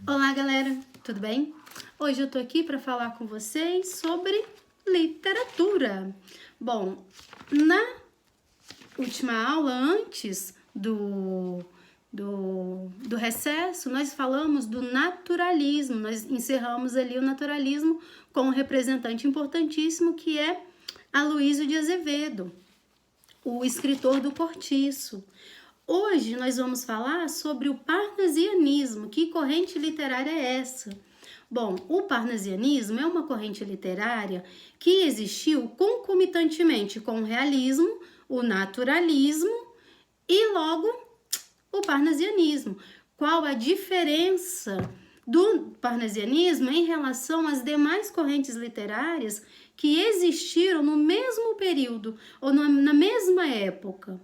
Olá, galera, tudo bem? Hoje eu tô aqui para falar com vocês sobre literatura. Bom, na última aula, antes do recesso, nós falamos do naturalismo. Nós encerramos ali o naturalismo com um representante importantíssimo que é Aloysio de Azevedo, o escritor do Cortiço. Hoje nós vamos falar sobre o parnasianismo. Que corrente literária é essa? Bom, o parnasianismo é uma corrente literária que existiu concomitantemente com o realismo, o naturalismo e logo o parnasianismo. Qual a diferença do parnasianismo em relação às demais correntes literárias que existiram no mesmo período ou na mesma época?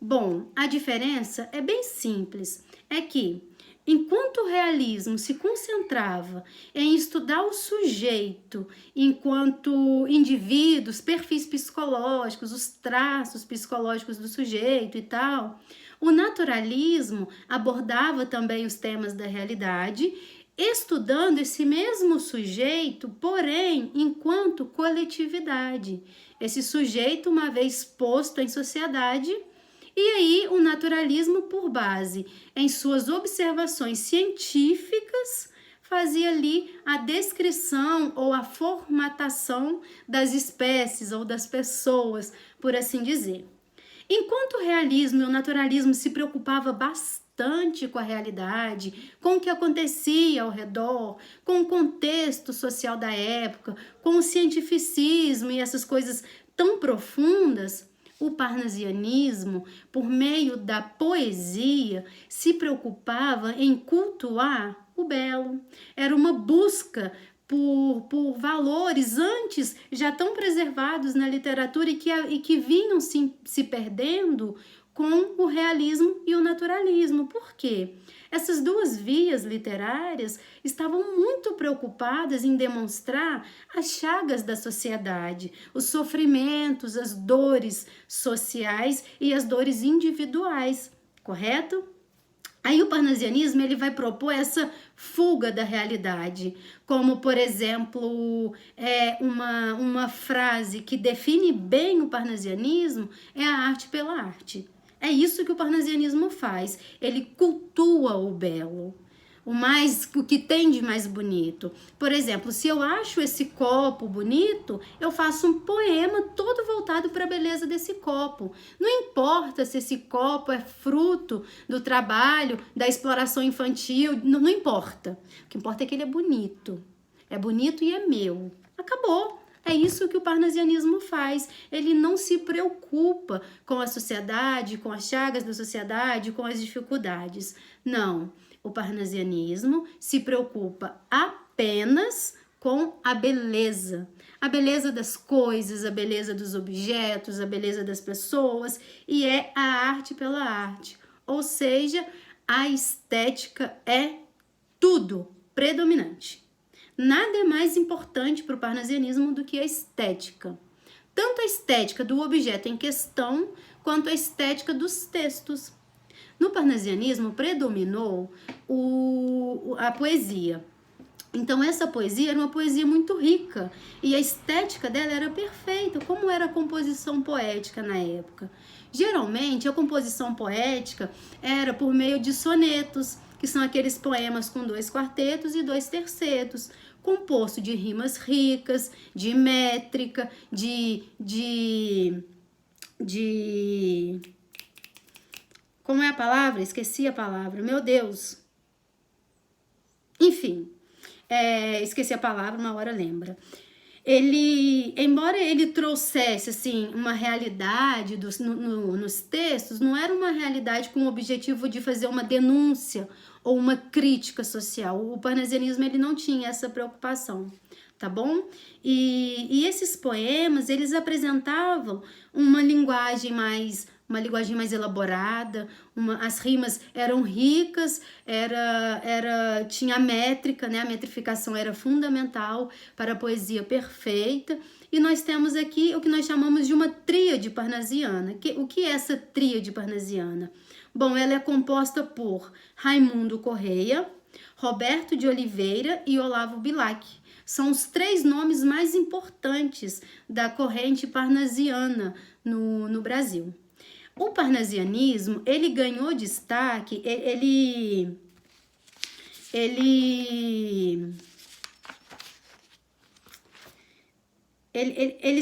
Bom, a diferença é bem simples, é que enquanto o realismo se concentrava em estudar o sujeito enquanto indivíduos, perfis psicológicos, os traços psicológicos do sujeito e tal, o naturalismo abordava também os temas da realidade, estudando esse mesmo sujeito, porém, enquanto coletividade. Esse sujeito, uma vez posto em sociedade. E aí, o naturalismo, por base em suas observações científicas, fazia ali a descrição ou a formatação das espécies ou das pessoas, por assim dizer. Enquanto o realismo e o naturalismo se preocupava bastante com a realidade, com o que acontecia ao redor, com o contexto social da época, com o cientificismo e essas coisas tão profundas, o parnasianismo, por meio da poesia, se preocupava em cultuar o belo. Era uma busca por valores antes já tão preservados na literatura e que vinham se perdendo com o realismo e o naturalismo. Por quê? Essas duas vias literárias estavam muito preocupadas em demonstrar as chagas da sociedade, os sofrimentos, as dores sociais e as dores individuais, correto? Aí o parnasianismo ele vai propor essa fuga da realidade, como, por exemplo, uma frase que define bem o parnasianismo é a arte pela arte. É isso que o parnasianismo faz, ele cultua o belo, o que tem de mais bonito. Por exemplo, se eu acho esse copo bonito, eu faço um poema todo voltado para a beleza desse copo. Não importa se esse copo é fruto do trabalho, da exploração infantil, não importa. O que importa é que ele é bonito. É bonito e é meu. Acabou. É isso que o parnasianismo faz. Ele não se preocupa com a sociedade, com as chagas da sociedade, com as dificuldades. Não. O parnasianismo se preocupa apenas com a beleza das coisas, a beleza dos objetos, a beleza das pessoas, e é a arte pela arte. Ou seja, a estética é tudo predominante. Nada é mais importante para o parnasianismo do que a estética. Tanto a estética do objeto em questão, quanto a estética dos textos. No parnasianismo predominou a poesia. Então essa poesia era uma poesia muito rica e a estética dela era perfeita, como era a composição poética na época. Geralmente a composição poética era por meio de sonetos, que são aqueles poemas com 2 quartetos e 2 tercetos, composto de rimas ricas, de métrica, como é a palavra? Esqueci a palavra, meu Deus. Enfim, esqueci a palavra, uma hora lembra. Embora ele trouxesse assim uma realidade nos textos, não era uma realidade com o objetivo de fazer uma denúncia ou uma crítica social. O parnasianismo ele não tinha essa preocupação, tá bom? E esses poemas, eles apresentavam uma linguagem mais elaborada, as rimas eram ricas, tinha métrica, né? A metrificação era fundamental para a poesia perfeita. E nós temos aqui o que nós chamamos de uma tríade parnasiana. O que é essa tríade parnasiana? Bom, ela é composta por Raimundo Correia, Roberto de Oliveira e Olavo Bilac. São os 3 nomes mais importantes da corrente parnasiana no Brasil. O parnasianismo, ele ganhou destaque, ele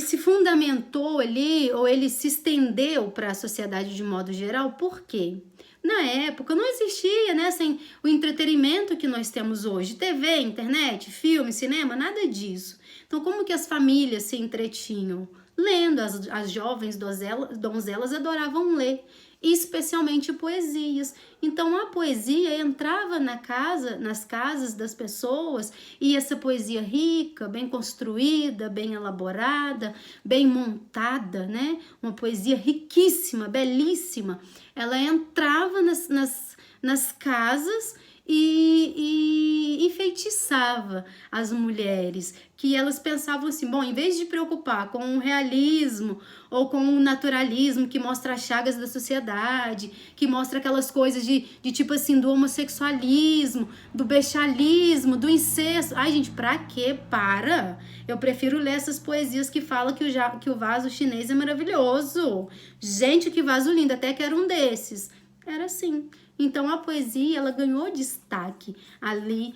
se fundamentou ali, ou ele se estendeu para a sociedade de modo geral, por quê? Na época não existia, né, assim, o entretenimento que nós temos hoje, TV, internet, filme, cinema, nada disso. Então, como que as famílias se entretinham? Lendo. As jovens donzelas adoravam ler, especialmente poesias. Então a poesia entrava nas casas das pessoas, e essa poesia rica, bem construída, bem elaborada, bem montada, né? Uma poesia riquíssima, belíssima. Ela entrava nas casas e enfeitiçava as mulheres, que elas pensavam assim, bom, em vez de preocupar com o realismo ou com o naturalismo que mostra as chagas da sociedade, que mostra aquelas coisas de tipo assim, do homossexualismo, do bestialismo, do incesto. Ai, gente, pra quê? Para! Eu prefiro ler essas poesias que falam que o vaso chinês é maravilhoso. Gente, que vaso lindo, até quero um desses. Era assim. Então a poesia, ela ganhou destaque ali,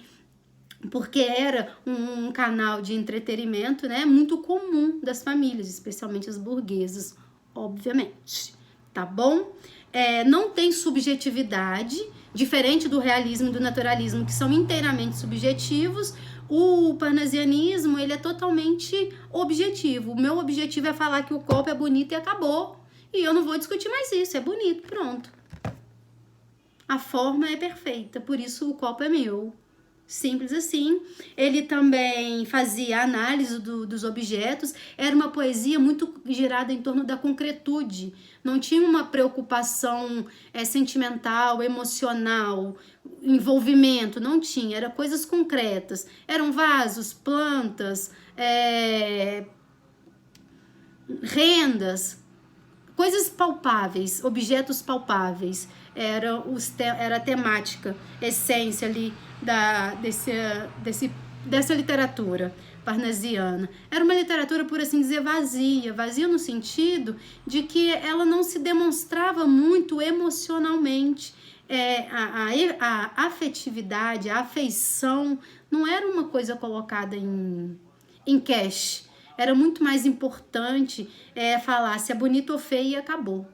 porque era um canal de entretenimento, né, muito comum das famílias, especialmente as burguesas, obviamente, tá bom? Não tem subjetividade, diferente do realismo e do naturalismo, que são inteiramente subjetivos. O parnasianismo, ele é totalmente objetivo. O meu objetivo é falar que o copo é bonito e acabou. E eu não vou discutir mais isso, é bonito, pronto. A forma é perfeita, por isso o copo é meu. Simples assim. Ele também fazia análise dos objetos. Era uma poesia muito girada em torno da concretude. Não tinha uma preocupação sentimental, emocional, envolvimento. Não tinha. Eram coisas concretas. Eram vasos, plantas, rendas, coisas palpáveis, objetos palpáveis. Era a temática, essência ali dessa literatura parnasiana. Era uma literatura, por assim dizer, vazia no sentido de que ela não se demonstrava muito emocionalmente. A afetividade, a afeição não era uma coisa colocada em cash. Era muito mais importante falar se é bonito ou feio e acabou.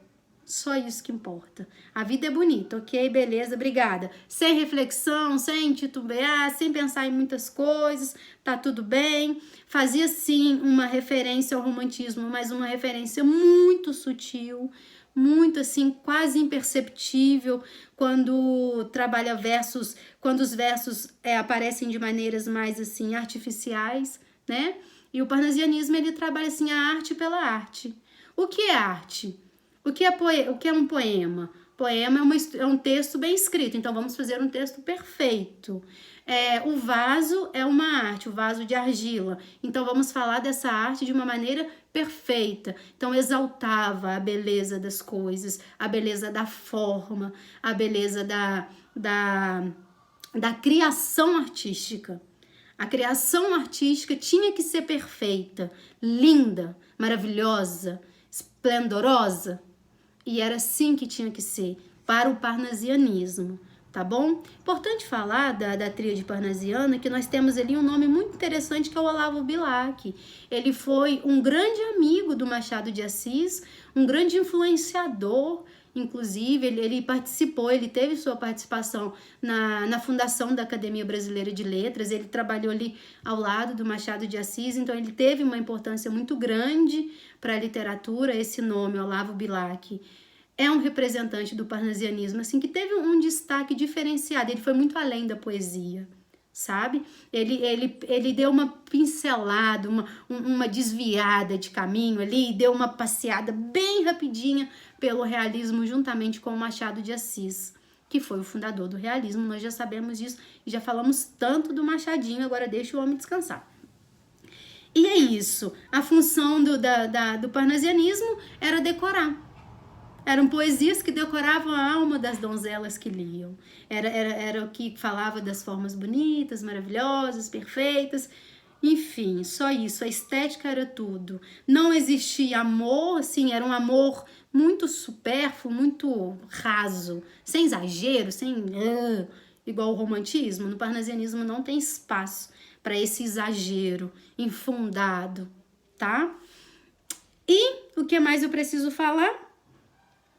Só isso que importa. A vida é bonita, ok? Beleza, obrigada. Sem reflexão, sem titubear, sem pensar em muitas coisas, tá tudo bem. Fazia sim uma referência ao romantismo, mas uma referência muito sutil, muito assim, quase imperceptível, quando trabalha versos, quando os versos aparecem de maneiras mais assim artificiais, né? E o parnasianismo, ele trabalha assim a arte pela arte. O que é arte? O que é um poema? Poema é um texto bem escrito, então vamos fazer um texto perfeito. O vaso é uma arte, o vaso de argila. Então vamos falar dessa arte de uma maneira perfeita. Então exaltava a beleza das coisas, a beleza da forma, a beleza da criação artística. A criação artística tinha que ser perfeita, linda, maravilhosa, esplendorosa. E era assim que tinha que ser para o parnasianismo, tá bom? Importante falar da tríade parnasiana, que nós temos ali um nome muito interessante, que é o Olavo Bilac. Ele foi um grande amigo do Machado de Assis, um grande influenciador. Inclusive, ele participou, ele teve sua participação na fundação da Academia Brasileira de Letras. Ele trabalhou ali ao lado do Machado de Assis, então ele teve uma importância muito grande para a literatura. Esse nome, Olavo Bilac, é um representante do parnasianismo, assim, que teve um destaque diferenciado. Ele foi muito além da poesia, sabe? Ele deu uma pincelada, uma desviada de caminho ali, deu uma passeada bem rapidinha pelo realismo, juntamente com o Machado de Assis, que foi o fundador do realismo. Nós já sabemos disso e já falamos tanto do Machadinho, agora deixa o homem descansar. E é isso, a função do parnasianismo era decorar. Eram poesias que decoravam a alma das donzelas que liam. Era o que falava das formas bonitas, maravilhosas, perfeitas. Enfim, só isso. A estética era tudo. Não existia amor, assim, era um amor muito supérfluo, muito raso, sem exagero, sem igual o romantismo. No parnasianismo não tem espaço para esse exagero infundado, tá? E o que mais eu preciso falar?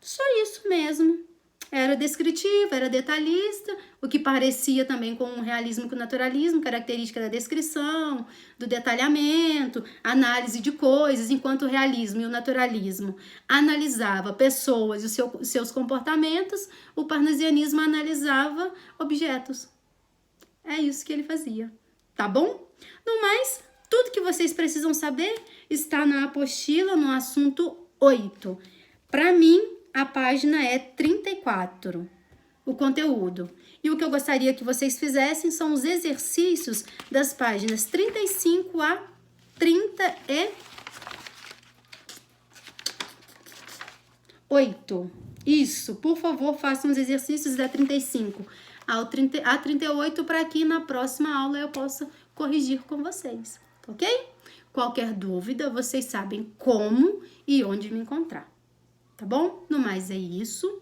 Só isso mesmo. Era descritivo, era detalhista, o que parecia também com o realismo e com o naturalismo, característica da descrição, do detalhamento, análise de coisas, enquanto o realismo e o naturalismo analisava pessoas e os seus comportamentos, o parnasianismo analisava objetos. É isso que ele fazia, tá bom? No mais, tudo que vocês precisam saber está na apostila, no assunto 8. Para mim, a página é 34, o conteúdo. E o que eu gostaria que vocês fizessem são os exercícios das páginas 35 a 38. Isso, por favor, façam os exercícios da 35 a 38 para que na próxima aula eu possa corrigir com vocês, ok? Qualquer dúvida, vocês sabem como e onde me encontrar. Tá bom? No mais é isso.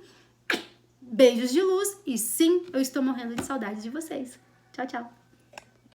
Beijos de luz e sim, eu estou morrendo de saudade de vocês. Tchau, tchau.